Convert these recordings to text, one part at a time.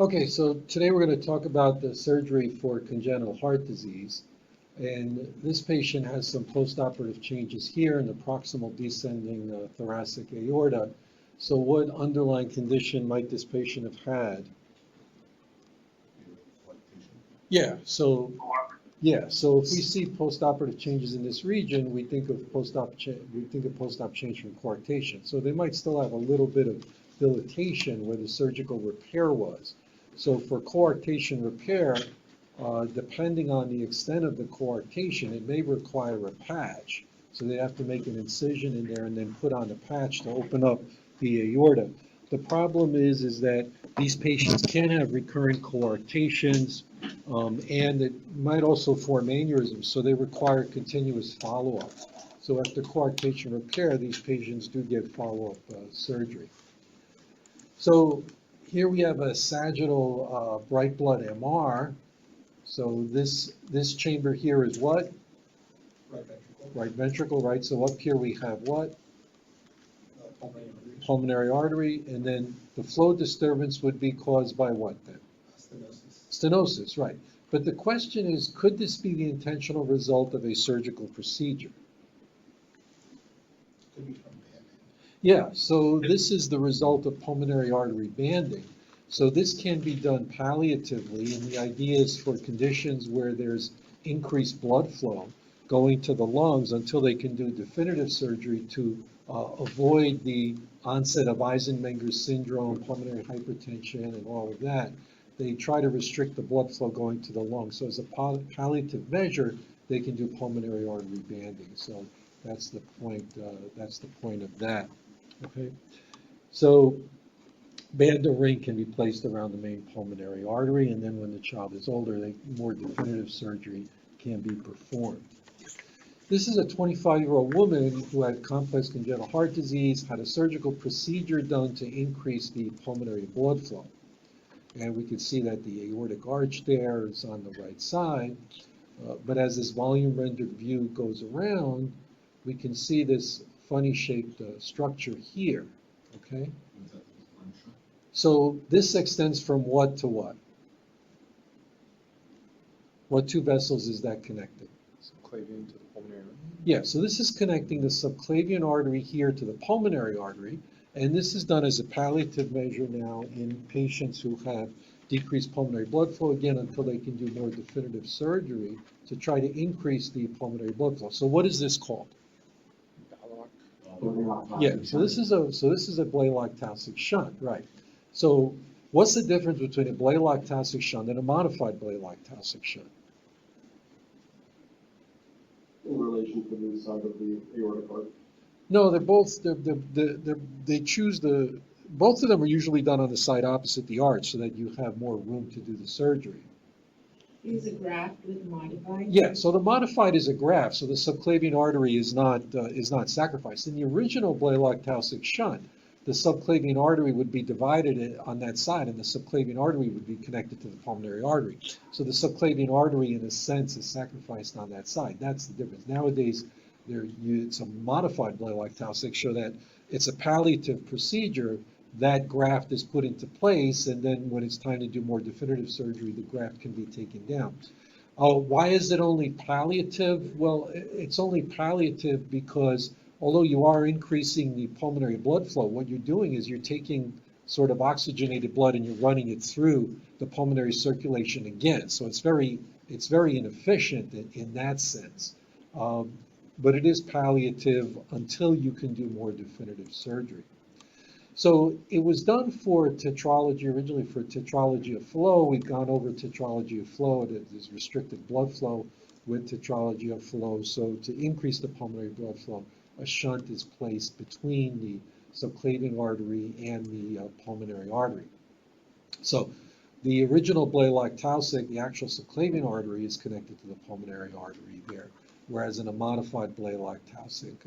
Okay, so today we're going to talk about the surgery for congenital heart disease. And this patient has some postoperative changes here in the proximal descending thoracic aorta. So what underlying condition might this patient have had? So if we see postoperative changes in this region, we think of post-op change from coarctation. So they might still have a little bit of dilatation where the surgical repair was. So for coarctation repair, depending on the extent of the coarctation, it may require a patch. So they have to make an incision in there and then put on a patch to open up the aorta. The problem is that these patients can have recurrent coarctations, and it might also form aneurysms, so they require continuous follow-up. So after coarctation repair, these patients do get follow-up surgery. So here we have a sagittal bright blood MR. So this chamber here is what? Right ventricle. Right ventricle, right? So up here we have what? Pulmonary artery. Pulmonary artery, and then the flow disturbance would be caused by what then? Stenosis. Stenosis, right. But the question is, could this be the intentional result of a surgical procedure? Could be from banding. Yeah, so this is the result of pulmonary artery banding. So this can be done palliatively, and the idea is for conditions where there's increased blood flow going to the lungs until they can do definitive surgery to avoid the onset of Eisenmenger's syndrome, pulmonary hypertension, and all of that. They try to restrict the blood flow going to the lungs. So as a palliative measure, they can do pulmonary artery banding. So that's the point. That's the point of that. Okay. So banded ring can be placed around the main pulmonary artery, and then when the child is older, more definitive surgery can be performed. This is a 25-year-old woman who had complex congenital heart disease, had a surgical procedure done to increase the pulmonary blood flow. And we can see that the aortic arch there is on the right side. But as this volume rendered view goes around, we can see this funny shaped structure here, okay? So this extends from what to what? What two vessels is that connecting? Subclavian to the pulmonary artery. Yeah, so this is connecting the subclavian artery here to the pulmonary artery, and this is done as a palliative measure now in patients who have decreased pulmonary blood flow, again, until they can do more definitive surgery to try to increase the pulmonary blood flow. So what is this called? Blalock. Yeah, so this is a Blalock-Taussig shunt, right? So what's the difference between a Blalock-Taussig shunt and a modified Blalock-Taussig shunt? In relation to the side of the aortic arch? No, they choose both of them are usually done on the side opposite the arch so that you have more room to do the surgery. Is a graft with modified? Yeah, so the modified is a graft, so the subclavian artery is not sacrificed. In the original Blalock-Taussig shunt, the subclavian artery would be divided on that side, and the subclavian artery would be connected to the pulmonary artery. So the subclavian artery, in a sense, is sacrificed on that side. That's the difference. Nowadays, it's a modified Blalock-Taussig, so that it's a palliative procedure. That graft is put into place, and then when it's time to do more definitive surgery, the graft can be taken down. Why is it only palliative? Well, it's only palliative because although you are increasing the pulmonary blood flow, what you're doing is you're taking sort of oxygenated blood and you're running it through the pulmonary circulation again. So it's very inefficient in that sense. But it is palliative until you can do more definitive surgery. So it was done for tetralogy, originally for tetralogy of flow. We've gone over tetralogy of flow. There's restricted blood flow with tetralogy of flow. So to increase the pulmonary blood flow, a shunt is placed between the subclavian artery and the pulmonary artery. So the original Blalock-Taussig, the actual subclavian artery is connected to the pulmonary artery there, whereas in a modified Blalock-Taussig,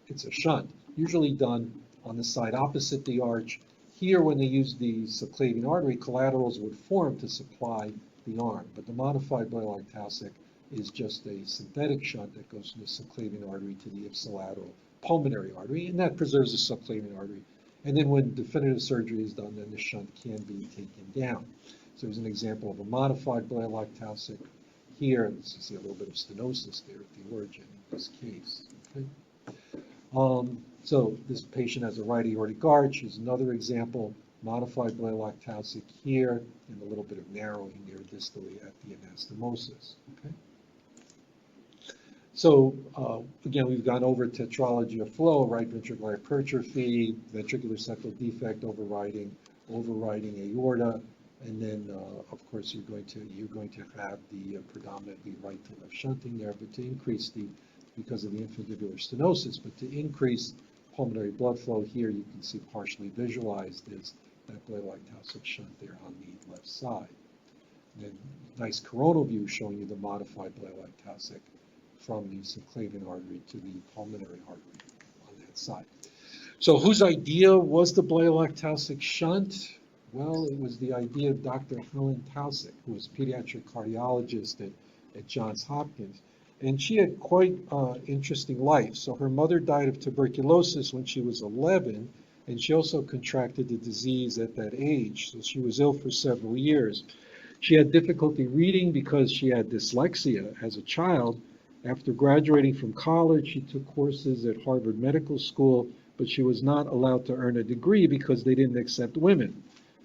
it's a shunt, usually done on the side opposite the arch. Here, when they use the subclavian artery, collaterals would form to supply the arm, but the modified Blalock-Taussig is just a synthetic shunt that goes from the subclavian artery to the ipsilateral pulmonary artery, and that preserves the subclavian artery And then when definitive surgery is done, then the shunt can be taken down. So here's an example of a modified Blalock-Taussig here. You see a little bit of stenosis there at the origin in this case. Okay? So this patient has a right aortic arch. Here's another example, modified Blalock-Taussig here, and a little bit of narrowing there distally at the anastomosis. Okay? So again, we've gone over tetralogy of flow, right ventricular hypertrophy, ventricular septal defect overriding aorta, and then of course you're going to have the predominantly right to left shunting there, but to increase because of the infundibular stenosis, but to increase pulmonary blood flow here, you can see partially visualized is that Blalock-Taussig shunt there on the left side. And then nice coronal view showing you the modified Blalock-Taussig from the subclavian artery to the pulmonary artery on that side. So whose idea was the Blalock-Taussig shunt? Well, it was the idea of Dr. Helen Taussig, who was a pediatric cardiologist at Johns Hopkins. And she had quite interesting life. So her mother died of tuberculosis when she was 11, and she also contracted the disease at that age. So she was ill for several years. She had difficulty reading because she had dyslexia as a child. After graduating from college, she took courses at Harvard Medical School, but she was not allowed to earn a degree because they didn't accept women.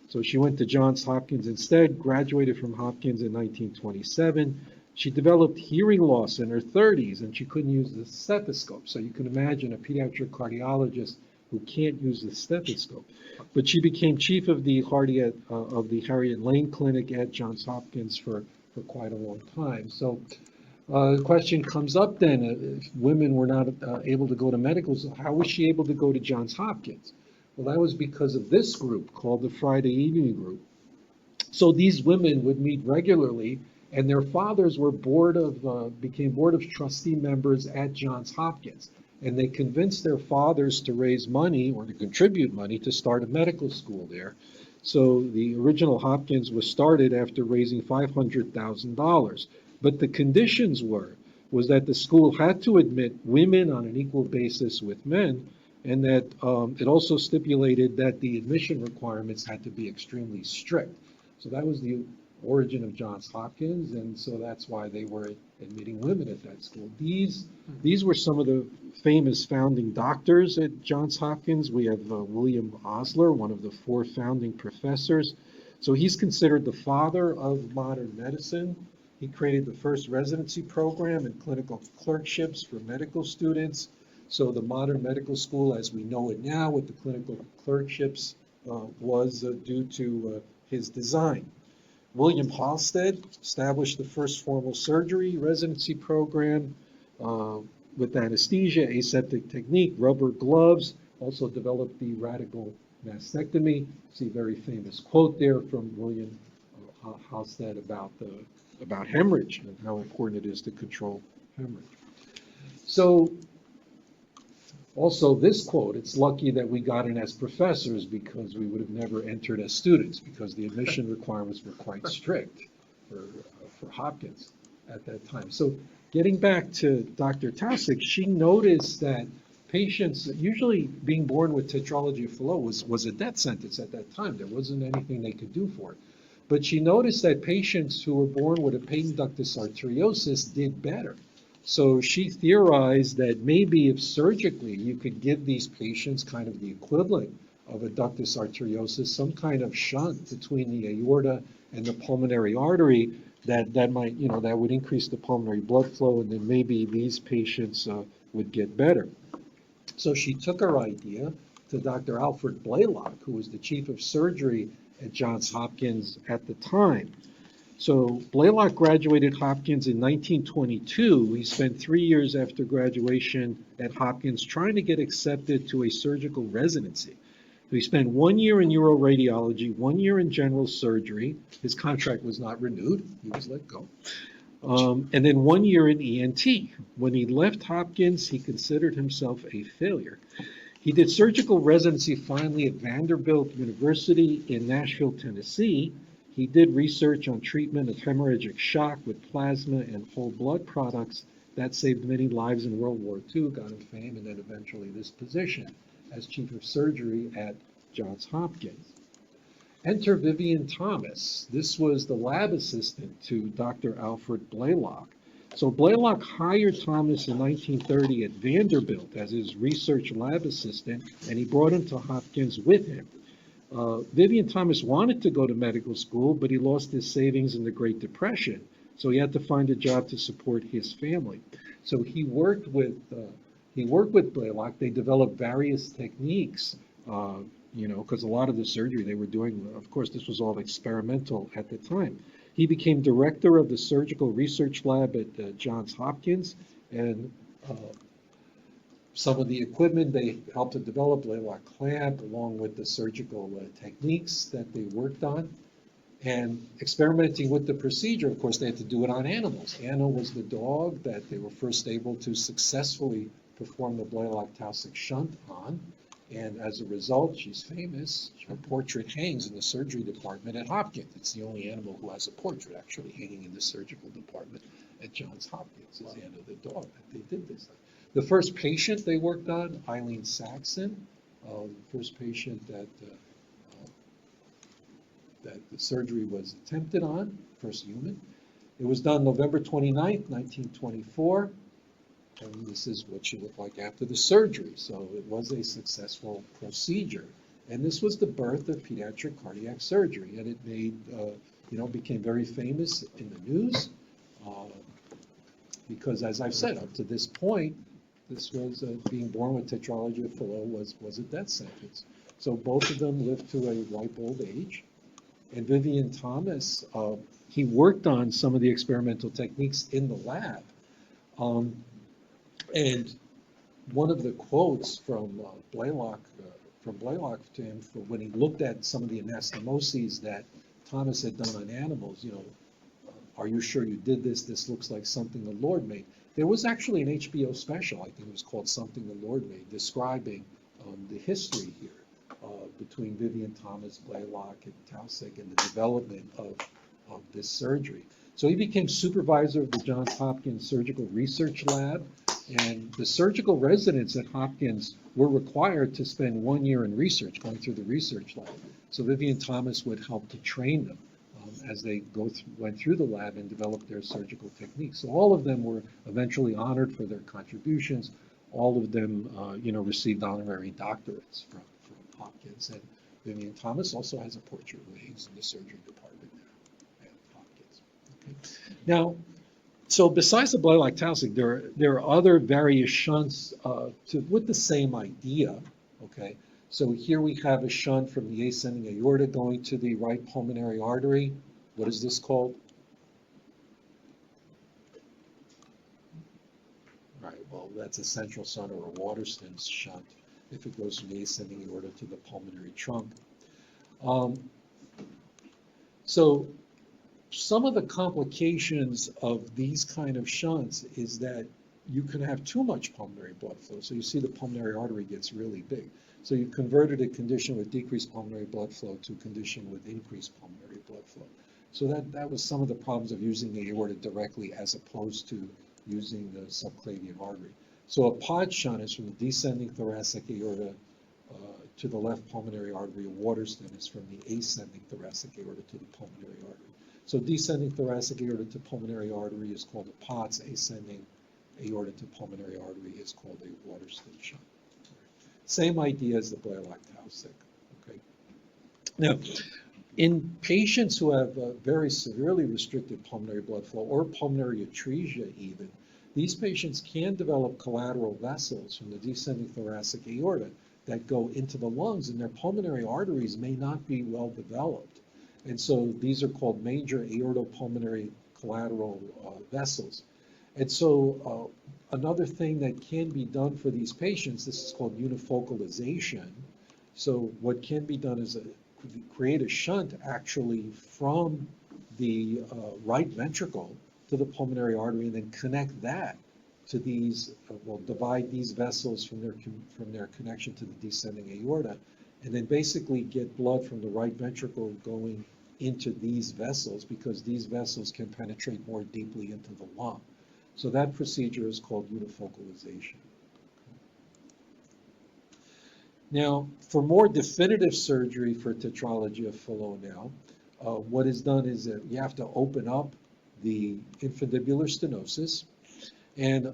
So she went to Johns Hopkins instead, graduated from Hopkins in 1927. She developed hearing loss in her 30s, and she couldn't use the stethoscope. So you can imagine a pediatric cardiologist who can't use the stethoscope. But she became chief of the Harriet Lane Clinic at Johns Hopkins for quite a long time. So the question comes up then, if women were not able to go to medical school, how was she able to go to Johns Hopkins? Well, that was because of this group called the Friday Evening Group. So these women would meet regularly, and their fathers were became board of trustee members at Johns Hopkins. And they convinced their fathers to raise money or to contribute money to start a medical school there. So the original Hopkins was started after raising $500,000. But the conditions was that the school had to admit women on an equal basis with men, and that it also stipulated that the admission requirements had to be extremely strict. So that was the origin of Johns Hopkins, and so that's why they were admitting women at that school. These were some of the famous founding doctors at Johns Hopkins. We have William Osler, one of the 4 founding professors. So he's considered the father of modern medicine. He created the first residency program and clinical clerkships for medical students. So the modern medical school, as we know it now with the clinical clerkships, was due to his design. William Halsted established the first formal surgery residency program with anesthesia, aseptic technique, rubber gloves, also developed the radical mastectomy. See a very famous quote there from William Halsted about hemorrhage and how important it is to control hemorrhage. So also this quote, it's lucky that we got in as professors because we would have never entered as students because the admission requirements were quite strict for Hopkins at that time. So getting back to Dr. Taussig, she noticed that patients, usually being born with tetralogy of flow was a death sentence at that time. There wasn't anything they could do for it. But she noticed that patients who were born with a patent ductus arteriosus did better. So she theorized that maybe if surgically you could give these patients kind of the equivalent of a ductus arteriosus, some kind of shunt between the aorta and the pulmonary artery, that might, that would increase the pulmonary blood flow, and then maybe these patients would get better. So she took her idea to Dr. Alfred Blalock, who was the chief of surgery at Johns Hopkins at the time. So Blalock graduated Hopkins in 1922. He spent 3 years after graduation at Hopkins trying to get accepted to a surgical residency. So he spent 1 year in uroradiology, 1 year in general surgery. His contract was not renewed. He was let go. And then 1 year in ENT. When he left Hopkins, he considered himself a failure. He did surgical residency finally at Vanderbilt University in Nashville, Tennessee. He did research on treatment of hemorrhagic shock with plasma and whole blood products. That saved many lives in World War II, got him fame, and then eventually this position as chief of surgery at Johns Hopkins. Enter Vivian Thomas. This was the lab assistant to Dr. Alfred Blalock. So Blalock hired Thomas in 1930 at Vanderbilt as his research lab assistant, and he brought him to Hopkins with him. Vivian Thomas wanted to go to medical school, but he lost his savings in the Great Depression, so he had to find a job to support his family. So he worked with Blalock. They developed various techniques, because a lot of the surgery they were doing, of course, this was all experimental at the time. He became director of the surgical research lab at Johns Hopkins, and some of the equipment they helped to develop, Blalock clamp, along with the surgical techniques that they worked on. And experimenting with the procedure, of course, they had to do it on animals. Anna was the dog that they were first able to successfully perform the Blalock-Taussig shunt on. And as a result, she's famous. Her portrait hangs in the surgery department at Hopkins. It's the only animal who has a portrait actually hanging in the surgical department at Johns Hopkins, is Anna the dog that they did this. The first patient they worked on, Eileen Saxon, the first patient that the surgery was attempted on, first human. It was done November 29th, 1924. And this is what she looked like after the surgery. So it was a successful procedure. And this was the birth of pediatric cardiac surgery. And it made, became very famous in the news because, as I've said, up to this point, this was being born with tetralogy of Fallot was a death sentence. So both of them lived to a ripe old age. And Vivian Thomas, he worked on some of the experimental techniques in the lab. And one of the quotes from Blalock to him, for when he looked at some of the anastomoses that Thomas had done on animals, are you sure you did this? This looks like something the Lord made. There was actually an HBO special, I think it was called Something the Lord Made, describing the history here between Vivian Thomas, Blalock, and Taussig and the development of this surgery. So he became supervisor of the Johns Hopkins Surgical Research Lab, and the surgical residents at Hopkins were required to spend 1 year in research, going through the research lab. So Vivian Thomas would help to train them as they went through the lab and developed their surgical techniques. So all of them were eventually honored for their contributions. All of them, received honorary doctorates from Hopkins. And Vivian Thomas also has a portrait who hangs in the surgery department now at Hopkins. Okay. Now, so besides the Blalock-Taussig, there are other various shunts with the same idea. Okay. So here we have a shunt from the ascending aorta going to the right pulmonary artery. What is this called? Right, well, that's a central shunt or a Waterston's shunt if it goes from the ascending aorta to the pulmonary trunk. So some of the complications of these kind of shunts is that you can have too much pulmonary blood flow. So you see the pulmonary artery gets really big. So you converted a condition with decreased pulmonary blood flow to a condition with increased pulmonary blood flow. So that was some of the problems of using the aorta directly as opposed to using the subclavian artery. So a pod shunt is from the descending thoracic aorta to the left pulmonary artery. A Waterston is from the ascending thoracic aorta to the pulmonary artery. So descending thoracic aorta to pulmonary artery is called a POTS. Ascending aorta to pulmonary artery is called a Waterston shunt. Same idea as the Blalock-Taussig. Okay. Now, in patients who have very severely restricted pulmonary blood flow or pulmonary atresia even, these patients can develop collateral vessels from the descending thoracic aorta that go into the lungs, and their pulmonary arteries may not be well developed. And so these are called major aortopulmonary collateral vessels. And so another thing that can be done for these patients, this is called unifocalization. So what can be done is create a shunt actually from the right ventricle to the pulmonary artery and then connect that to these, divide these vessels from their connection to the descending aorta, and then basically get blood from the right ventricle going into these vessels because these vessels can penetrate more deeply into the lung. So that procedure is called unifocalization. Now, for more definitive surgery for tetralogy of Fallot now, what is done is that you have to open up the infundibular stenosis, and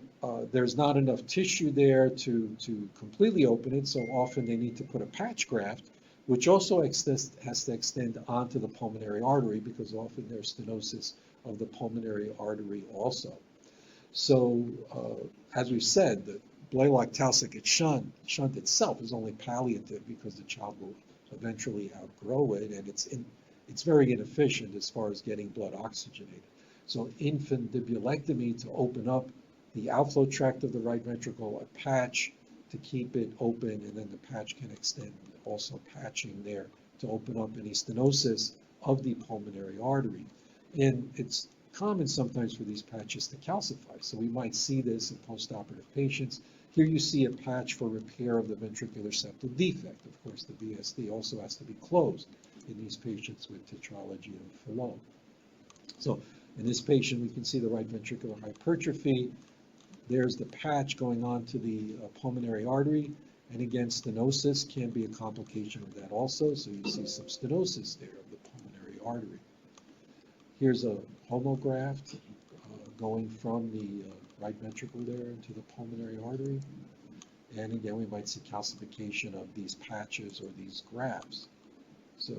there's not enough tissue there to completely open it, so often they need to put a patch graft, which also has to extend onto the pulmonary artery because often there's stenosis of the pulmonary artery also. So, as we've said, the Blalock-Taussig shunt itself is only palliative because the child will eventually outgrow it, and it's very inefficient as far as getting blood oxygenated. So infundibulectomy to open up the outflow tract of the right ventricle, a patch to keep it open, and then the patch can extend, also patching there to open up any stenosis of the pulmonary artery. And it's common sometimes for these patches to calcify. So we might see this in postoperative patients. Here you see a patch for repair of the ventricular septal defect. Of course, the VSD also has to be closed in these patients with tetralogy of Fallot. So in this patient, we can see the right ventricular hypertrophy. There's the patch going on to the pulmonary artery. And again, stenosis can be a complication of that also. So you see some stenosis there of the pulmonary artery. Here's a homograft going from the right ventricle there into the pulmonary artery. And again, we might see calcification of these patches or these grafts. So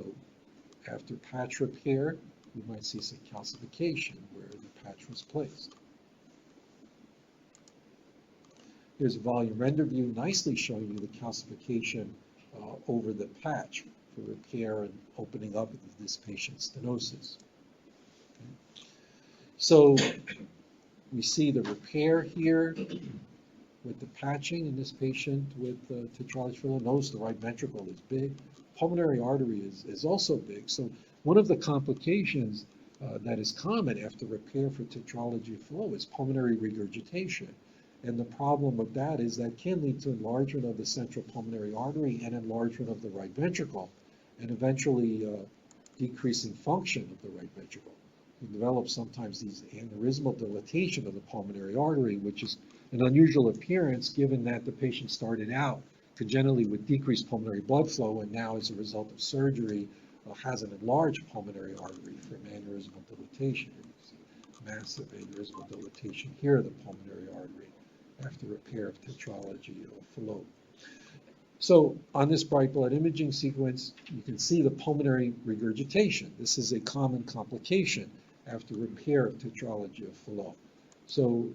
after patch repair, we might see some calcification where the patch was placed. Here's a volume render view nicely showing you the calcification over the patch for repair and opening up of this patient's stenosis. Okay. So we see the repair here with the patching in this patient with tetralogy of Fallot. Notice the right ventricle is big. Pulmonary artery is also big. So one of the complications that is common after repair for tetralogy of Fallot is pulmonary regurgitation. And the problem with that is that can lead to enlargement of the central pulmonary artery and enlargement of the right ventricle, and eventually decreasing function of the right ventricle. We develop sometimes these aneurysmal dilatation of the pulmonary artery, which is an unusual appearance given that the patient started out congenitally with decreased pulmonary blood flow and now as a result of surgery has an enlarged pulmonary artery from aneurysmal dilatation. Massive aneurysmal dilatation here of the pulmonary artery after repair of tetralogy of Fallot. So on this bright blood imaging sequence, you can see the pulmonary regurgitation. This is a common complication after repair of tetralogy of Fallot. So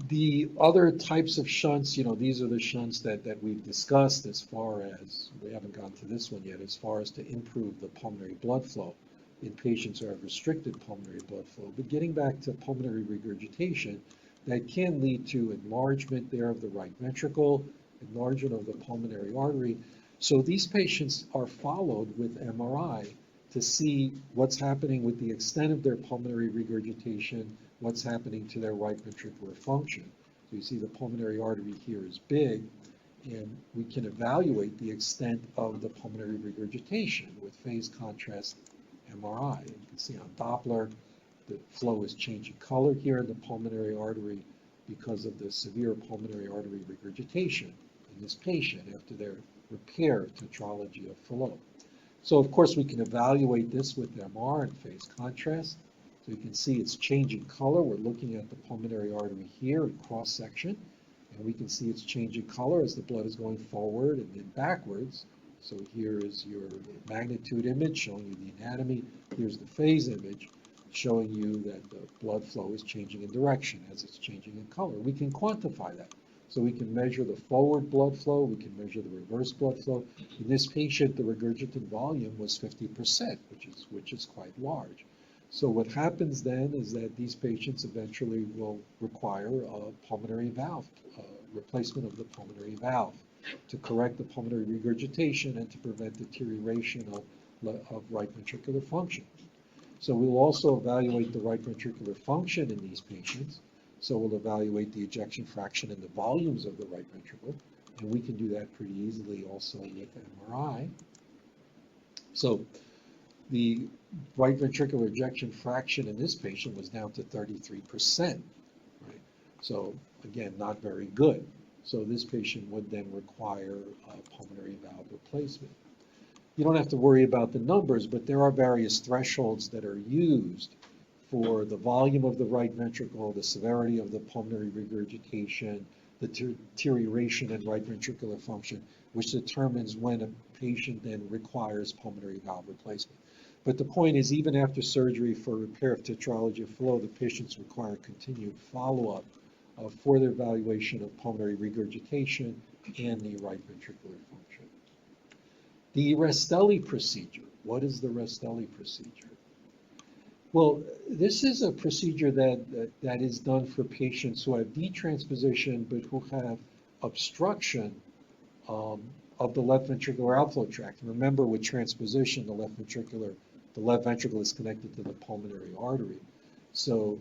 the other types of shunts, these are the shunts that we've discussed as far as, we haven't gone to this one yet, as far as to improve the pulmonary blood flow in patients who have restricted pulmonary blood flow. But getting back to pulmonary regurgitation, that can lead to enlargement there of the right ventricle, enlargement of the pulmonary artery. So these patients are followed with MRI to see what's happening with the extent of their pulmonary regurgitation, what's happening to their right ventricular function. So you see the pulmonary artery here is big, and we can evaluate the extent of the pulmonary regurgitation with phase contrast MRI. You can see on Doppler, the flow is changing color here in the pulmonary artery because of the severe pulmonary artery regurgitation in this patient after their repair of tetralogy of Fallot. So of course we can evaluate this with MR and phase contrast. So you can see it's changing color. We're looking at the pulmonary artery here in cross section, and we can see it's changing color as the blood is going forward and then backwards. So here is your magnitude image showing you the anatomy. Here's the phase image showing you that the blood flow is changing in direction as it's changing in color. We can quantify that. So we can measure the forward blood flow, we can measure the reverse blood flow. In this patient, the regurgitant volume was 50%, which is quite large. So what happens then is that these patients eventually will require a pulmonary valve, replacement of the pulmonary valve to correct the pulmonary regurgitation and to prevent deterioration of right ventricular function. So we'll also evaluate the right ventricular function in these patients. So we'll evaluate the ejection fraction and the volumes of the right ventricle, and we can do that pretty easily also with MRI. So the right ventricular ejection fraction in this patient was down to 33%, right? So again, not very good. So this patient would then require a pulmonary valve replacement. You don't have to worry about the numbers, but there are various thresholds that are used for the volume of the right ventricle, the severity of the pulmonary regurgitation, the deterioration in right ventricular function, which determines when a patient then requires pulmonary valve replacement. But the point is, even after surgery for repair of tetralogy of flow, the patients require continued follow-up for their evaluation of pulmonary regurgitation and the right ventricular function. The Rastelli procedure. What is the Rastelli procedure? Well, this is a procedure that is done for patients who have detransposition but who have obstruction of the left ventricular outflow tract. And remember, with transposition, the left ventricle is connected to the pulmonary artery. So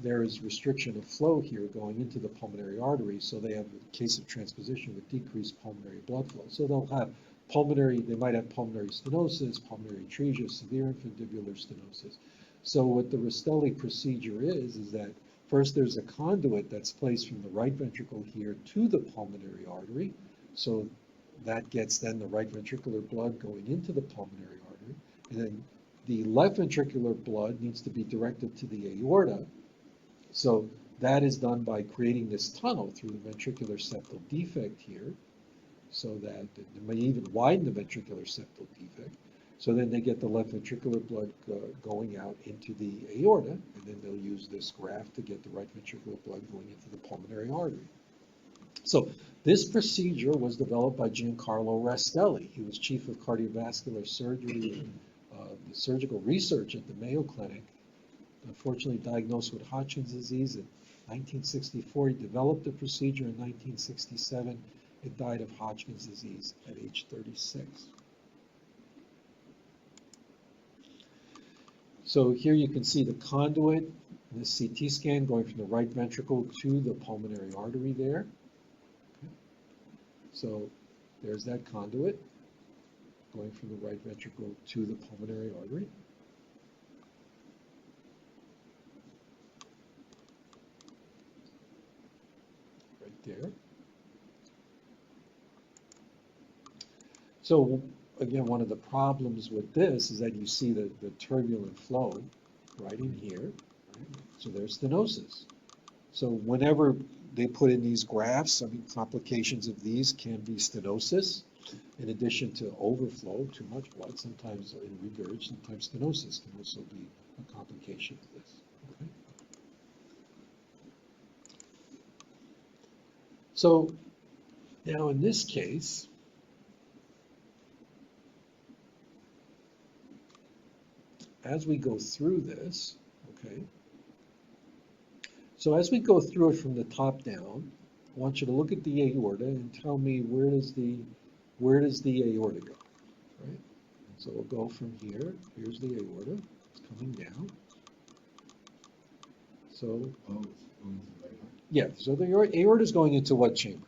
there is restriction of flow here going into the pulmonary artery. So they have, in case of transposition, with decreased pulmonary blood flow. So they might have pulmonary stenosis, pulmonary atresia, severe infundibular stenosis. So what the Rastelli procedure is that first there's a conduit that's placed from the right ventricle here to the pulmonary artery. So that gets then the right ventricular blood going into the pulmonary artery. And then the left ventricular blood needs to be directed to the aorta. So that is done by creating this tunnel through the ventricular septal defect here, so that it may even widen the ventricular septal defect. So then they get the left ventricular blood going out into the aorta, and then they'll use this graft to get the right ventricular blood going into the pulmonary artery. So this procedure was developed by Giancarlo Rastelli. He was chief of cardiovascular surgery and the surgical research at the Mayo Clinic. Unfortunately diagnosed with Hodgkin's disease in 1964. He developed the procedure in 1967 and died of Hodgkin's disease at age 36. So here you can see the conduit in this CT scan going from the right ventricle to the pulmonary artery there. Okay. So there's that conduit going from the right ventricle to the pulmonary artery. Right there. So again, one of the problems with this is that you see the turbulent flow right in here. Right? So there's stenosis. So whenever they put in these grafts, I mean, complications of these can be stenosis, in addition to overflow, too much blood, sometimes in regurg, sometimes stenosis can also be a complication of this. Okay? So now in this case, as we go through this, okay, so as we go through it from the top down, I want you to look at the aorta and tell me where does the aorta go, right? So we'll go from here. Here's the aorta. It's coming down. So, yeah, so the aorta is going into what chamber?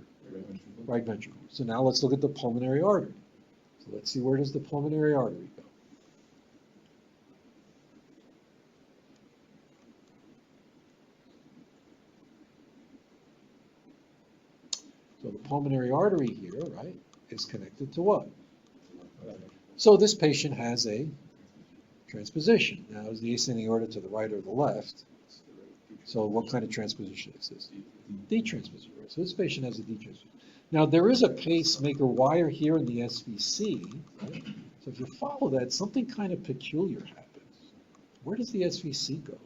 Right ventricle. So now let's look at the pulmonary artery. So let's see, where does the pulmonary artery go? So the pulmonary artery here, right, is connected to what? So this patient has a transposition. Now, is the ascending aorta to the right or the left? So what kind of transposition is this? Detransposition. Right? So this patient has a detransposition. Now, there is a pacemaker wire here in the SVC. Right? So if you follow that, something kind of peculiar happens. Where does the SVC go?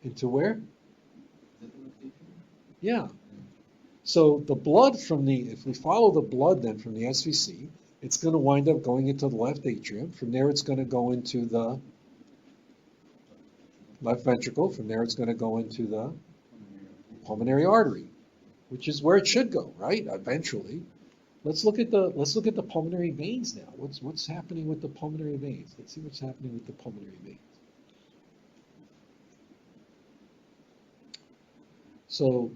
Into where? Yeah. So the blood from if we follow the blood then from the SVC, it's going to wind up going into the left atrium. From there, it's going to go into the left ventricle. From there, it's going to go into the pulmonary artery, which is where it should go, right? Eventually. Let's look at the pulmonary veins now. What's happening with the pulmonary veins? Let's see what's happening with the pulmonary veins. So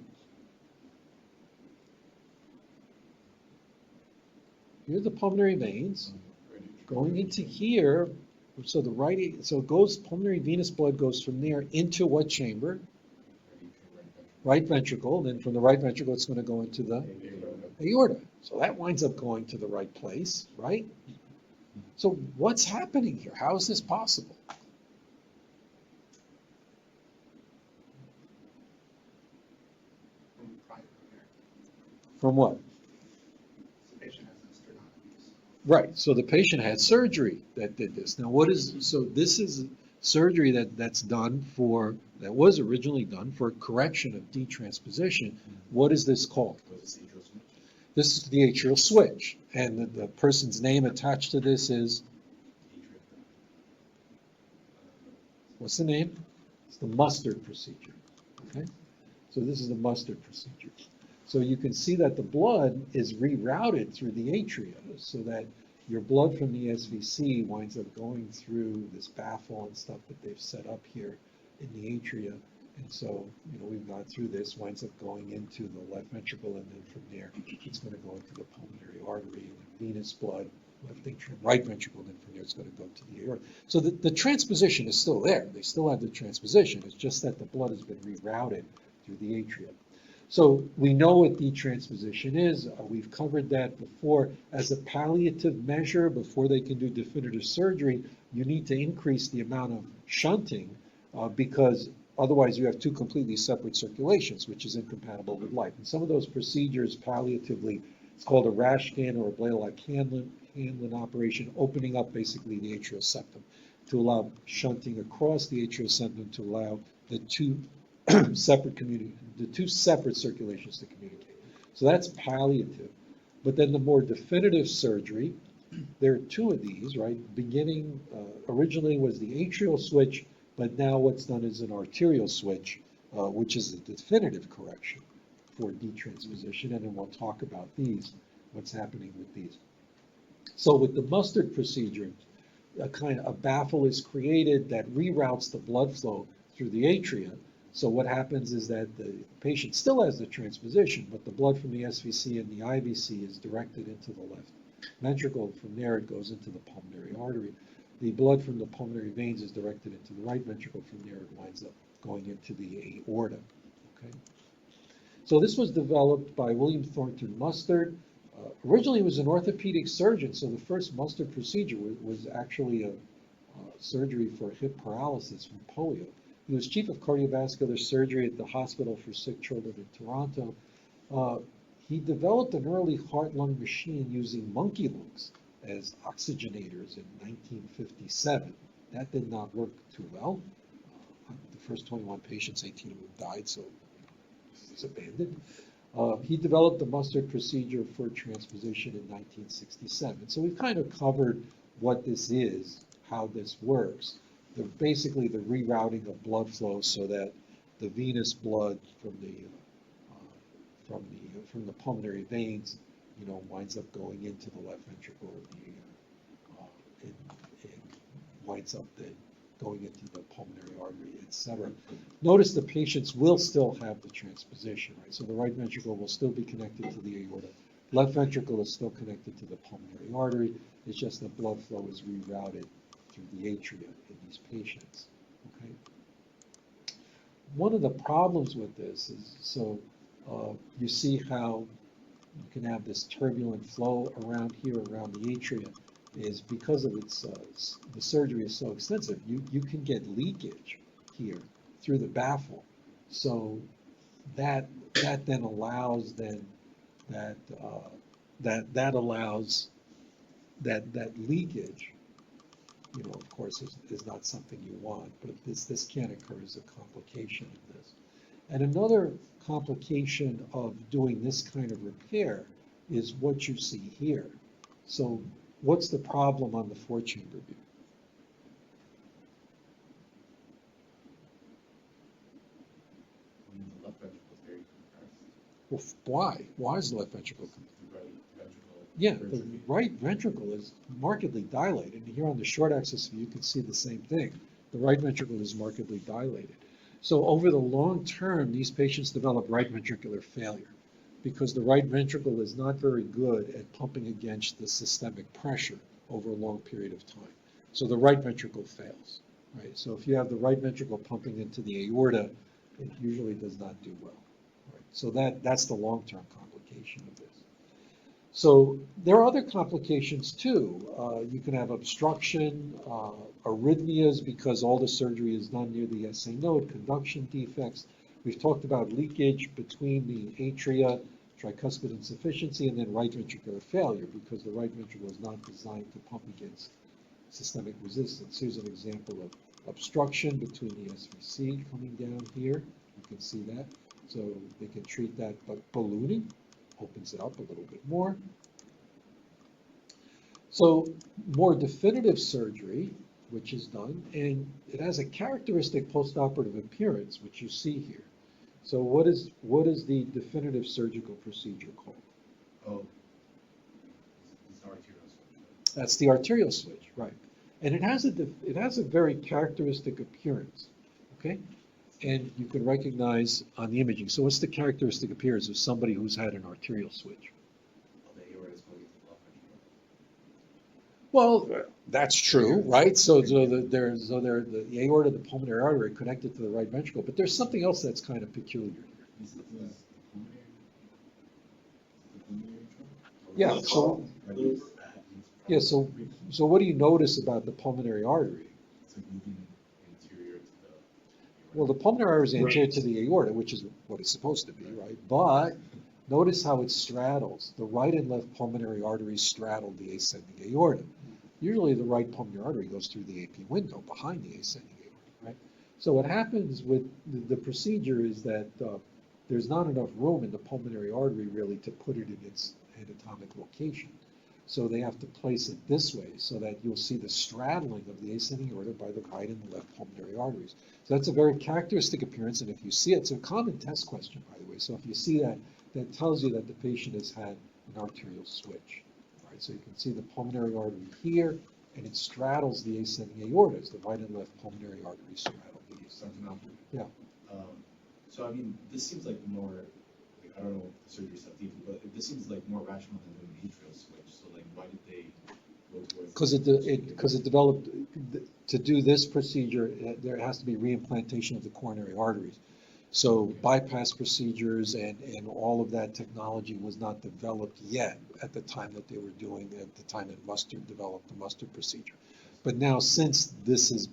here are the pulmonary veins going into here. So pulmonary venous blood goes from there into what chamber? right ventricle, then from the right ventricle, it's going to go into the aorta. So that winds up going to the right place, right? So what's happening here? How is this possible? From private care. From what? So the patient has a sternotomy. Right, so the patient had surgery that did this. Now so this is surgery that was originally done for correction of detransposition. What is this called? This is the atrial switch, and the person's name attached to this is, what's the name? It's the mustard procedure, okay? So this is the mustard procedure. So you can see that the blood is rerouted through the atria so that your blood from the SVC winds up going through this baffle and stuff that they've set up here in the atria. And so, we've gone through this, winds up going into the left ventricle, and then from there, it's going to go into the pulmonary artery and the venous blood, right ventricle, and then from there, it's going to go to the aorta. So the transposition is still there. They still have the transposition. It's just that the blood has been rerouted through the atria. So we know what detransposition is. We've covered that before. As a palliative measure, before they can do definitive surgery, you need to increase the amount of shunting because otherwise you have two completely separate circulations, which is incompatible with life. And some of those procedures palliatively, it's called a Rastelli or a Blalock-Taussig operation, opening up basically the atrial septum to allow shunting across the atrial septum to allow the two separate circulations to communicate. So that's palliative. But then the more definitive surgery, there are two of these, right? Beginning, originally was the atrial switch, but now what's done is an arterial switch, which is a definitive correction for detransposition, and then we'll talk about these, what's happening with these. So with the mustard procedure, a baffle is created that reroutes the blood flow through the atria. So what happens is that the patient still has the transposition, but the blood from the SVC and the IVC is directed into the left ventricle. From there, it goes into the pulmonary artery. The blood from the pulmonary veins is directed into the right ventricle. From there, it winds up going into the aorta. Okay. So this was developed by William Thornton Mustard. Originally, he was an orthopedic surgeon, so the first Mustard procedure was actually a surgery for hip paralysis from polio. He was chief of cardiovascular surgery at the Hospital for Sick Children in Toronto. He developed an early heart-lung machine using monkey lungs as oxygenators in 1957. That did not work too well. The first 21 patients, 18 of them died, so it was abandoned. He developed the mustard procedure for transposition in 1967. So we've kind of covered what this is, how this works. Basically the rerouting of blood flow so that the venous blood from the pulmonary veins, winds up going into the left ventricle and winds up then going into the pulmonary artery, etc. Notice the patients will still have the transposition, right? So the right ventricle will still be connected to the aorta. Left ventricle is still connected to the pulmonary artery. It's just the blood flow is rerouted through the atria in these patients, okay? One of the problems with this is, you see how you can have this turbulent flow around here, around the atria, is because of the surgery is so extensive, you can get leakage here through the baffle. So that then allows that allows that leakage, of course, is not something you want, but this can occur as a complication of this. And another complication of doing this kind of repair is what you see here. So what's the problem on the 4-chamber view? The left ventricle is very compressed. Well, why? Why is the left ventricle compressed? The right ventricle. Yeah, the right ventricle is markedly dilated. And here on the short axis view, you can see the same thing. The right ventricle is markedly dilated. So over the long term, these patients develop right ventricular failure because the right ventricle is not very good at pumping against the systemic pressure over a long period of time. So the right ventricle fails, right? So if you have the right ventricle pumping into the aorta, it usually does not do well. So that's the long-term complication of this. So there are other complications too. You can have obstruction, arrhythmias because all the surgery is done near the SA node, conduction defects. We've talked about leakage between the atria, tricuspid insufficiency, and then right ventricular failure because the right ventricle is not designed to pump against systemic resistance. Here's an example of obstruction between the SVC coming down here. You can see that. So they can treat that, but ballooning opens it up a little bit more. So more definitive surgery, which is done, and it has a characteristic postoperative appearance, which you see here. So what is the definitive surgical procedure called? Oh, it's an arterial switch. That's the arterial switch, right? And it has a very characteristic appearance, okay? And you can recognize on the imaging. So what's the characteristic appearance of somebody who's had an arterial switch? Oh, the aorta is going into the left ventricle. Well, that's true, right? So the aorta, the pulmonary artery connected to the right ventricle, but there's something else that's kind of peculiar here. Is it the pulmonary? The pulmonary trunk? Yeah, so- Yeah, so what do you notice about the pulmonary artery? It's like moving anterior to the. Well, the pulmonary artery is anterior Right. to the aorta, which is what it's supposed to be, right? But notice how it straddles. The right and left pulmonary arteries straddle the ascending aorta. Usually the right pulmonary artery goes through the AP window behind the ascending aorta, right? So what happens with the procedure is that there's not enough room in the pulmonary artery really to put it in its anatomic location. So they have to place it this way so that you'll see the straddling of the ascending aorta by the right and the left pulmonary arteries. So that's a very characteristic appearance, and if you see it, it's a common test question, by the way. So if you see that, that tells you that the patient has had an arterial switch. All right, so you can see the pulmonary artery here, and it straddles the ascending aortas. The right and left pulmonary arteries straddle the ascending aorta. Yeah. So I mean, this seems like more, like, I don't know if the surgery stuff deeply, but this seems like more rational than doing an atrial switch. So like, why did they go towards? Because it developed, to do this procedure, there has to be reimplantation of the coronary arteries. So bypass procedures and all of that technology was not developed yet at the time that they were doing, at the time that Mustard developed the Mustard procedure. But now, since this is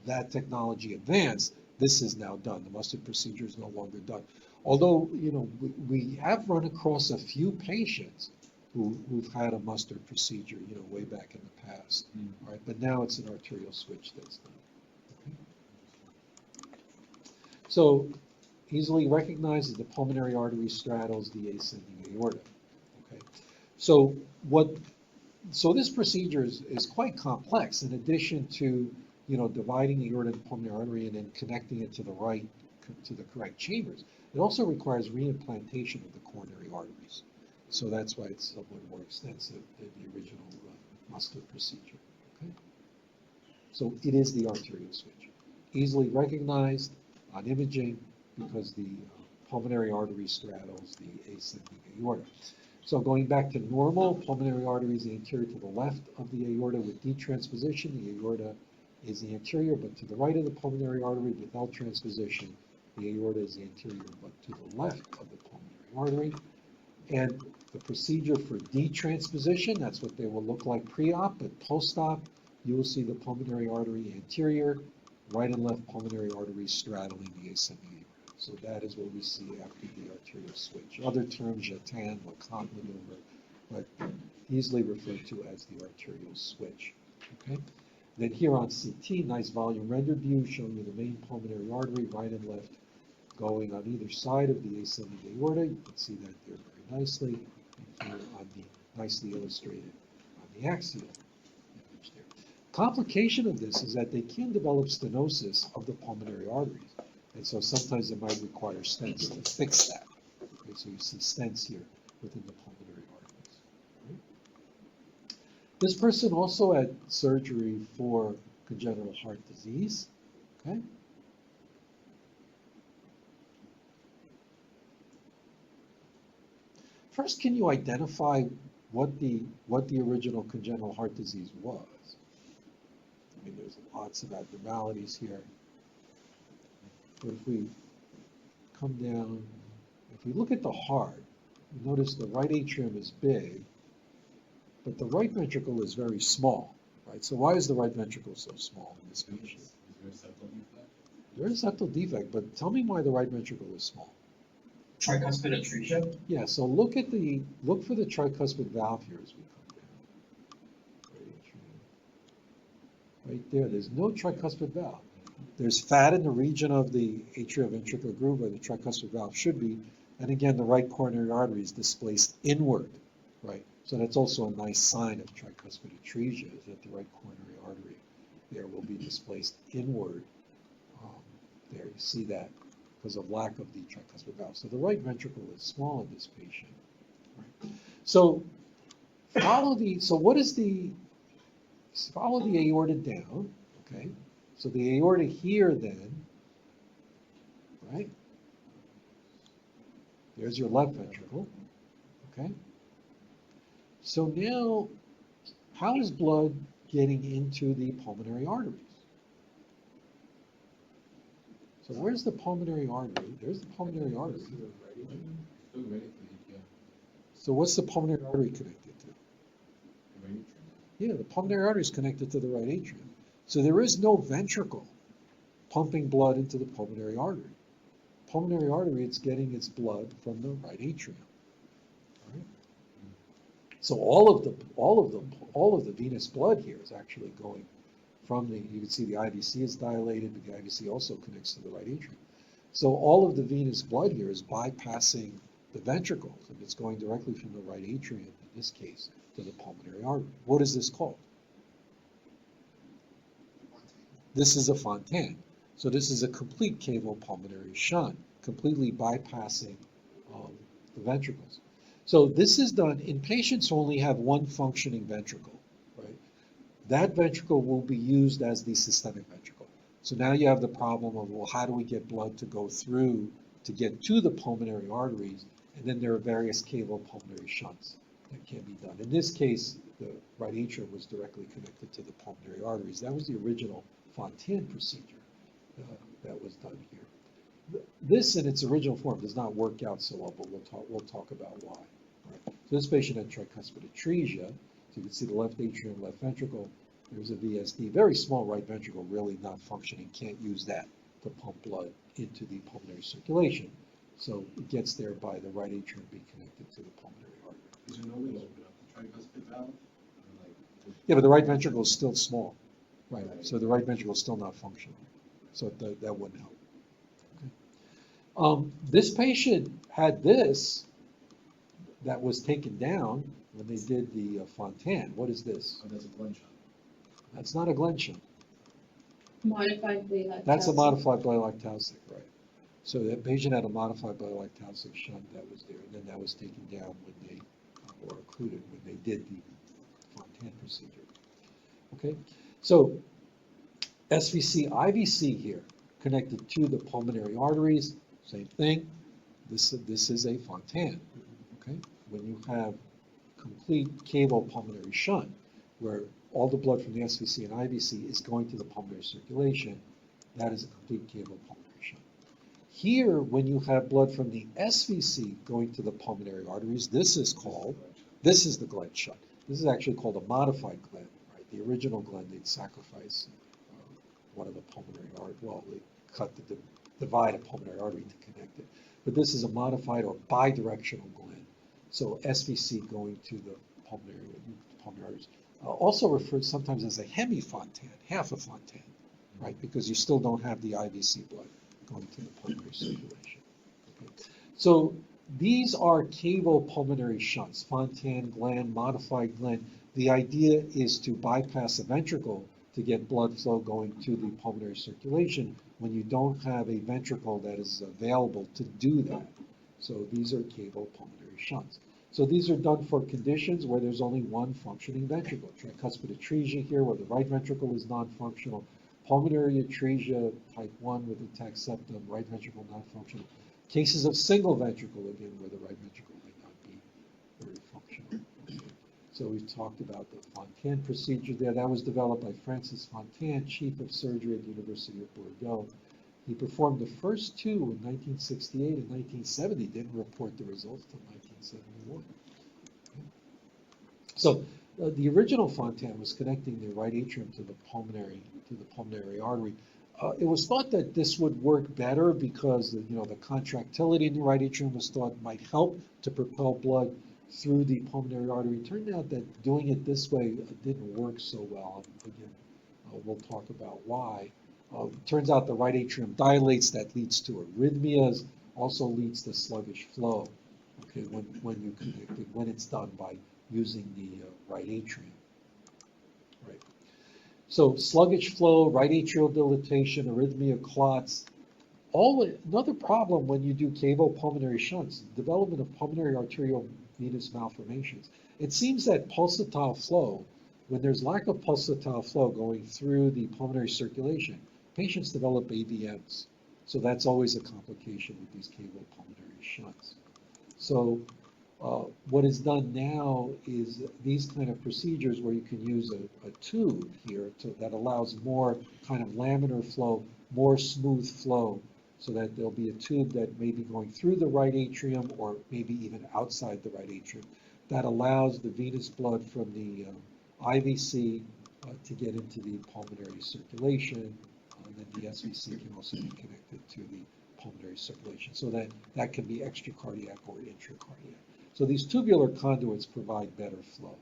that technology advanced, this is now done. The Mustard procedure is no longer done. Although, we have run across a few patients who've had a Mustard procedure, way back in the past. All right, but now it's an arterial switch that's done. Okay. So easily recognized that the pulmonary artery straddles the ascending aorta. Okay. So this procedure is quite complex. In addition to dividing the aorta and pulmonary artery and then connecting it to the correct chambers, it also requires reimplantation of the coronary arteries. So that's why it's somewhat more extensive than the original Mustard procedure. Okay. So it is the arterial switch, easily recognized on imaging because the pulmonary artery straddles the ascending aorta. So going back to normal, pulmonary artery is anterior to the left of the aorta with detransposition. The aorta is the anterior, but to the right of the pulmonary artery with L transposition. The aorta is anterior, but to the left of the pulmonary artery. And the procedure for detransposition, that's what they will look like pre-op, but post-op, you will see the pulmonary artery anterior, right and left pulmonary arteries straddling the ascending aorta. So that is what we see after the arterial switch. Other terms, Jatan, Lacan maneuver, but easily referred to as the arterial switch. Okay. Then here on CT, nice volume rendered view showing you the main pulmonary artery, right and left, going on either side of the ascending aorta. You can see that there very nicely. And here on the nicely illustrated on the axial image there. Complication of this is that they can develop stenosis of the pulmonary arteries. And so sometimes they might require stents to fix that. Okay, so you see stents here within the pulmonary arteries. Right? This person also had surgery for congenital heart disease. Okay. First, can you identify what the original congenital heart disease was? I mean, there's lots of abnormalities here. But if we come down, if we look at the heart, you notice the right atrium is big, but the right ventricle is very small, right? So why is the right ventricle so small in this patient? Is there a septal defect? There is septal defect, but tell me why the right ventricle is small. Tricuspid atresia? Yeah, so look for the tricuspid valve here as we come down. Right atrium. Right there, there's no tricuspid valve. There's fat in the region of the atrioventricular groove where the tricuspid valve should be, and again, the right coronary artery is displaced inward, right? So that's also a nice sign of tricuspid atresia, is that the right coronary artery there will be displaced inward. There, you see that because of lack of the tricuspid valve. So the right ventricle is small in this patient. Right? So follow the aorta down, okay? So the aorta here then, right? There's your left ventricle, okay? So now, how is blood getting into the pulmonary arteries? So where's the pulmonary artery? There's the pulmonary artery. Still ready for the APL. So what's the pulmonary artery connected to? The right atrium. Yeah, the pulmonary artery is connected to the right atrium. So there is no ventricle pumping blood into the pulmonary artery. Pulmonary artery, it's getting its blood from the right atrium. All right? So all of the venous blood here is actually going from you can see the IVC is dilated, but the IVC also connects to the right atrium. So all of the venous blood here is bypassing the ventricles, and it's going directly from the right atrium, in this case, to the pulmonary artery. What is this called? This is a Fontan. So this is a complete cavopulmonary shunt, completely bypassing the ventricles. So this is done in patients who only have one functioning ventricle, right? That ventricle will be used as the systemic ventricle. So now you have the problem of, well, how do we get blood to go through to get to the pulmonary arteries? And then there are various cavopulmonary shunts that can be done. In this case, the right atrium was directly connected to the pulmonary arteries. That was the original Fontan procedure that was done here. This in its original form does not work out so well, but we'll talk about why. Right. So this patient had tricuspid atresia. So you can see the left atrium, left ventricle. There's a VSD, very small right ventricle, really not functioning. Can't use that to pump blood into the pulmonary circulation. So it gets there by the right atrium being connected to the pulmonary artery. Is there no way to open up the tricuspid valve? Or Yeah, but the right ventricle is still small. Right. So the right ventricle is still not functional. So that wouldn't help. Okay. This patient had this that was taken down when they did the Fontan. What is this? that's a Glenn shot. That's not a Glenn shunt. Modified Blalock-Taussig. That's a modified Blalock-Taussig, right? So that patient had a modified Blalock-Taussig shunt that was there, and then that was taken down when they, or occluded when they did the Fontan procedure. Okay, so SVC, IVC here, connected to the pulmonary arteries, same thing. This is a Fontan, okay? When you have complete cavopulmonary shunt, where all the blood from the SVC and IVC is going to the pulmonary circulation, that is a complete cavopulmonary shunt. Here, when you have blood from the SVC going to the pulmonary arteries, this is the Glenn shunt. This is actually called a modified Glenn, right? The original Glenn, they'd sacrifice one of the pulmonary arteries. Well, they divide a pulmonary artery to connect it. But this is a modified or bidirectional Glenn. So SVC going to the pulmonary arteries. Also referred sometimes as a hemi-Fontan, half a Fontan, right? Because you still don't have the IVC blood going to the pulmonary circulation. Okay. So these are cavopulmonary shunts, Fontan, Glenn, modified Glenn. The idea is to bypass a ventricle to get blood flow going to the pulmonary circulation when you don't have a ventricle that is available to do that. So these are cavopulmonary shunts. So these are done for conditions where there's only one functioning ventricle. Tricuspid atresia here, where the right ventricle is non-functional. Pulmonary atresia type 1 with intact septum, right ventricle non-functional. Cases of single ventricle, again, where the right ventricle might not be very functional. Okay. So we've talked about the Fontan procedure there. That was developed by Francis Fontan, chief of surgery at the University of Bordeaux. He performed the first two in 1968 and 1970, didn't report the results till 1971. So the original Fontan was connecting the right atrium to the pulmonary artery. It was thought that this would work better because the contractility in the right atrium was thought might help to propel blood through the pulmonary artery. It turned out that doing it this way didn't work so well. And again, we'll talk about why. Turns out the right atrium dilates, that leads to arrhythmias, also leads to sluggish flow. Okay, when you connect it, when it's done by using the right atrium. Right. So sluggish flow, right atrial dilatation, arrhythmia, clots. Another problem when you do cavopulmonary shunts, development of pulmonary arterial venous malformations. It seems that pulsatile flow, when there's lack of pulsatile flow going through the pulmonary circulation, patients develop AVMs. So that's always a complication with these cavopulmonary shunts. So what is done now is these kind of procedures where you can use a tube here that allows more kind of laminar flow, more smooth flow, so that there'll be a tube that may be going through the right atrium or maybe even outside the right atrium that allows the venous blood from the IVC to get into the pulmonary circulation, and then the SVC can also be connected to the pulmonary circulation, so that can be extracardiac or intracardiac. So these tubular conduits provide better flow.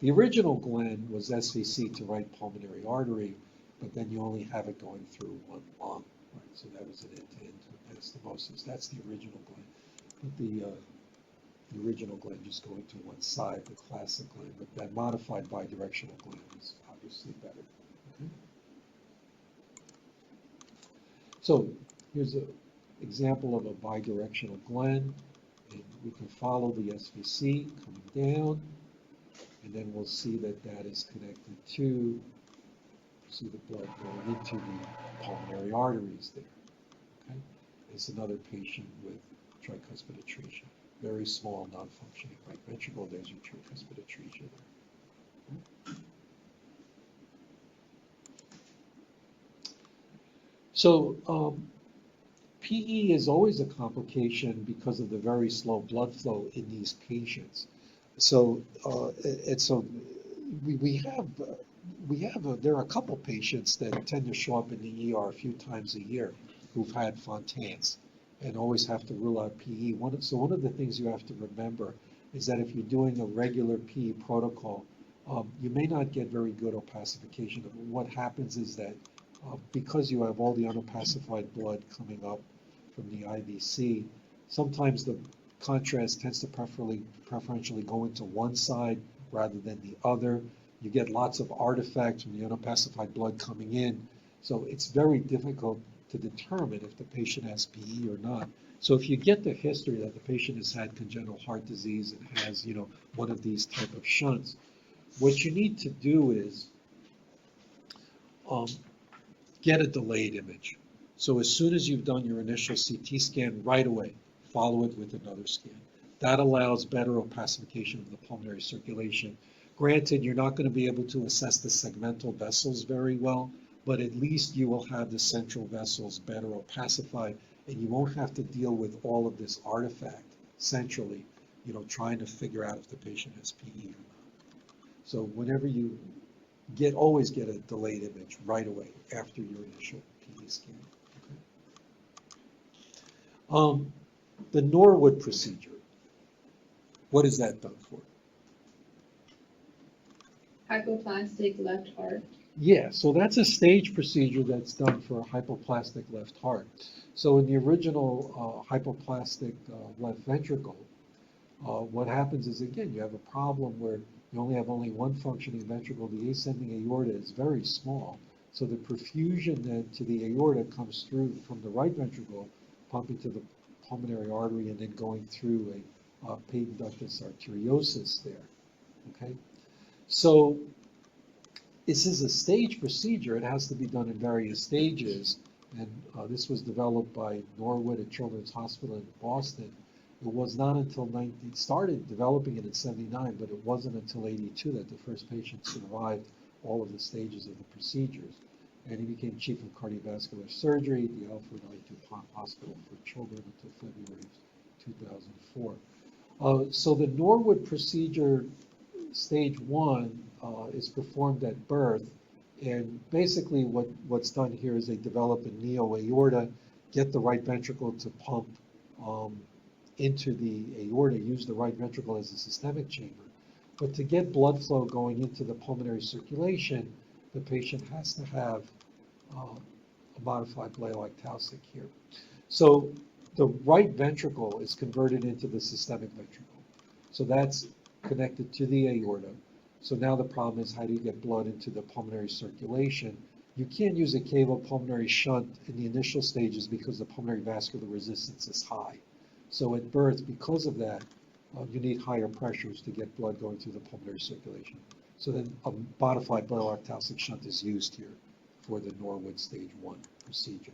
The original Glenn was SVC to right pulmonary artery, but then you only have it going through one lung, right? So that was an end-to-end anastomosis. That's the original Glenn. But the original Glenn just going to one side, the classic Glenn, but that modified bidirectional Glenn is obviously better. Okay? So here's an example of a bidirectional Glenn, and we can follow the SVC coming down, and then we'll see that that is connected to, see the blood going into the pulmonary arteries there. Okay? It's another patient with tricuspid atresia, very small non-functioning right ventricle. There's your tricuspid atresia there. Okay? So PE is always a complication because of the very slow blood flow in these patients. So there are a couple patients that tend to show up in the ER a few times a year who've had Fontans and always have to rule out PE. So one of the things you have to remember is that if you're doing a regular PE protocol, you may not get very good opacification. What happens is that because you have all the unopacified blood coming up from the IVC, sometimes the contrast tends to preferentially go into one side rather than the other. You get lots of artifacts from the unopacified blood coming in. So it's very difficult to determine if the patient has PE or not. So if you get the history that the patient has had congenital heart disease and has, one of these type of shunts, what you need to do is get a delayed image. So as soon as you've done your initial CT scan, right away, follow it with another scan. That allows better opacification of the pulmonary circulation. Granted, you're not going to be able to assess the segmental vessels very well, but at least you will have the central vessels better opacified, and you won't have to deal with all of this artifact centrally, trying to figure out if the patient has PE or not. So whenever you always get a delayed image right away after your initial PE scan. Okay. The Norwood procedure, what is that done for? Hypoplastic left heart. Yeah, so that's a stage procedure that's done for a hypoplastic left heart. So in the original hypoplastic left ventricle, what happens is, again, you have a problem where you only have one functioning ventricle. The ascending aorta is very small. So the perfusion then to the aorta comes through from the right ventricle, pumping to the pulmonary artery and then going through a patent ductus arteriosus there. Okay? So this is a stage procedure. It has to be done in various stages. And this was developed by Norwood at Children's Hospital in Boston. It was not until started developing it in 79, but it wasn't until 82 that the first patient survived all of the stages of the procedures. and he became chief of cardiovascular surgery at the Alfred I. DuPont Hospital for Children until February of 2004. So the Norwood procedure, stage 1, is performed at birth, and basically what's done here is they develop a neo-aorta, get the right ventricle to pump into the aorta, use the right ventricle as a systemic chamber. But to get blood flow going into the pulmonary circulation, the patient has to have a modified Blalock-Taussig here. So the right ventricle is converted into the systemic ventricle. So that's connected to the aorta. So now the problem is, how do you get blood into the pulmonary circulation? You can't use a cavopulmonary shunt in the initial stages because the pulmonary vascular resistance is high. So at birth, because of that, you need higher pressures to get blood going through the pulmonary circulation. So then a modified Blalock-Taussig shunt is used here for the Norwood stage 1 procedure.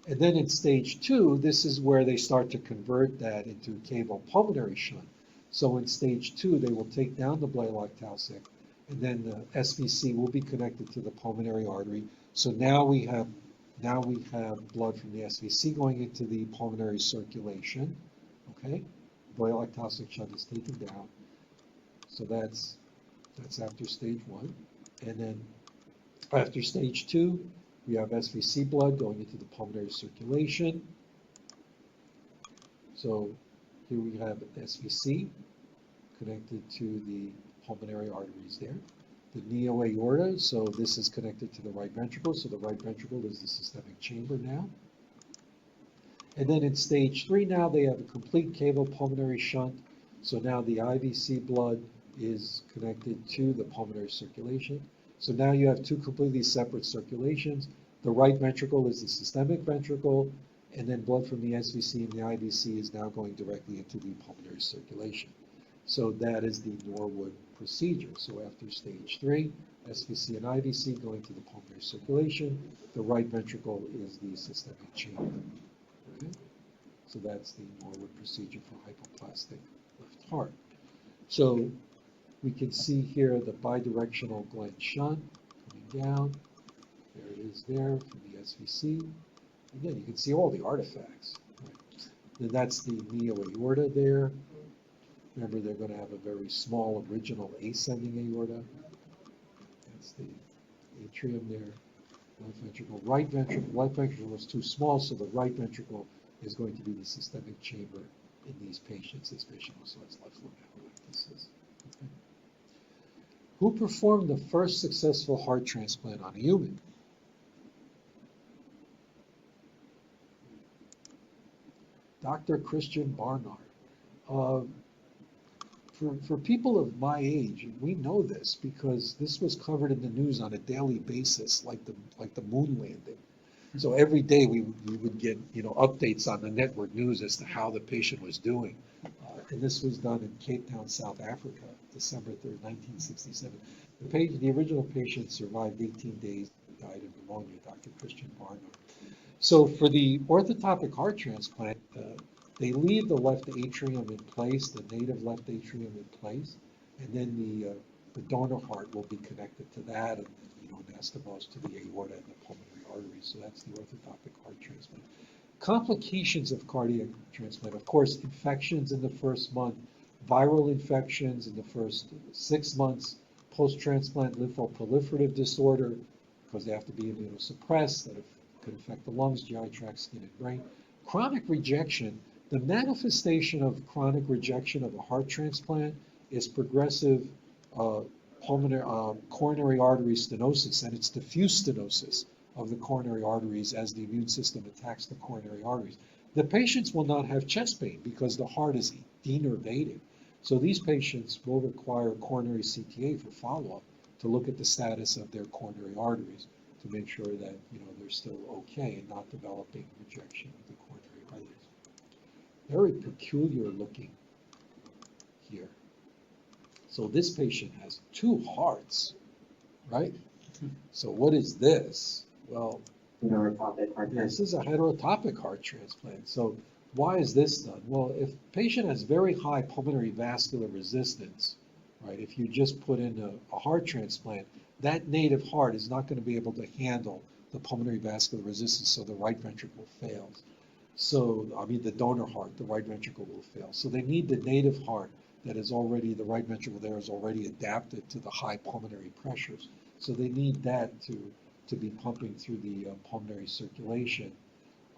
And then in stage 2, this is where they start to convert that into cavopulmonary shunt. So in stage 2, they will take down the Blalock-Taussig, and then the SVC will be connected to the pulmonary artery. So now we have blood from the SVC going into the pulmonary circulation. Okay, Blalock-Taussig shunt is taken down. So that's after stage 1, and then after stage 2, we have SVC blood going into the pulmonary circulation. So here we have SVC connected to the pulmonary arteries there. The neo-aorta, so this is connected to the right ventricle, so the right ventricle is the systemic chamber now. And then in stage 3 now, they have a complete cavopulmonary shunt, so now the IVC blood is connected to the pulmonary circulation. So now you have 2 completely separate circulations. The right ventricle is the systemic ventricle, and then blood from the SVC and the IVC is now going directly into the pulmonary circulation. So that is the Norwood procedure. So after stage 3, SVC and IVC going to the pulmonary circulation, the right ventricle is the systemic chamber. Okay? So that's the Norwood procedure for hypoplastic left heart. So we can see here the bidirectional Glenn shunt coming down. There it is there from the SVC. Again, you can see all the artifacts. Right? Then that's the neo-aorta there. Remember, they're going to have a very small original ascending aorta. That's the atrium there. Left ventricle, right ventricle was too small, so the right ventricle is going to be the systemic chamber in these patients. This patient also has left lamellibactesis. Okay. Who performed the first successful heart transplant on a human? Dr. Christian Barnard. For people of my age, we know this because this was covered in the news on a daily basis, like the moon landing. So every day we would get updates on the network news as to how the patient was doing. And this was done in Cape Town, South Africa, December 3rd, 1967. The original patient survived 18 days and died of pneumonia, Dr. Christian Barnard. So for the orthotopic heart transplant, they leave the left atrium in place, the native left atrium in place, and then the donor heart will be connected to that, and anastomose to the aorta and the pulmonary arteries. So that's the orthotopic heart transplant. Complications of cardiac transplant, of course, infections in the first month, viral infections in the first 6 months, post-transplant lymphoproliferative disorder, because they have to be immunosuppressed, that could affect the lungs, GI tract, skin, and brain. Chronic rejection. The manifestation of chronic rejection of a heart transplant is progressive coronary artery stenosis, and it's diffuse stenosis of the coronary arteries as the immune system attacks the coronary arteries. The patients will not have chest pain because the heart is denervated. So these patients will require coronary CTA for follow-up to look at the status of their coronary arteries to make sure that they're still okay and not developing rejection of the coronary arteries. Very peculiar looking here. So this patient has 2 hearts, right? So what is this? Well, this is a heterotopic heart transplant. So why is this done? Well, if patient has very high pulmonary vascular resistance, right? If you just put in a heart transplant, that native heart is not going to be able to handle the pulmonary vascular resistance, so the right ventricle fails. So, I mean, the donor heart, the right ventricle will fail. So they need the native heart that is already, the right ventricle there is already adapted to the high pulmonary pressures. So they need that to be pumping through the pulmonary circulation.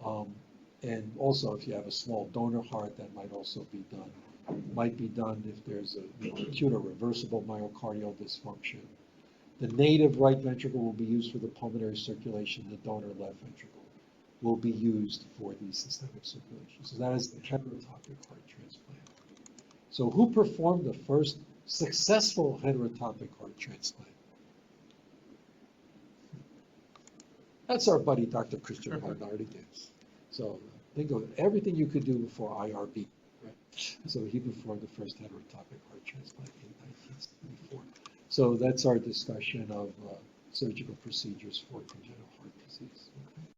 And also, if you have a small donor heart, that might also be done. Might be done if there's a acute or reversible myocardial dysfunction. The native right ventricle will be used for the pulmonary circulation. The donor left ventricle will be used for the systemic circulation. So that is the heterotopic heart transplant. So who performed the first successful heterotopic heart transplant? That's our buddy, Dr. Christian Barnardigan. So think of everything you could do before IRB. Right? So he performed the first heterotopic heart transplant in 1974. So that's our discussion of surgical procedures for congenital heart disease.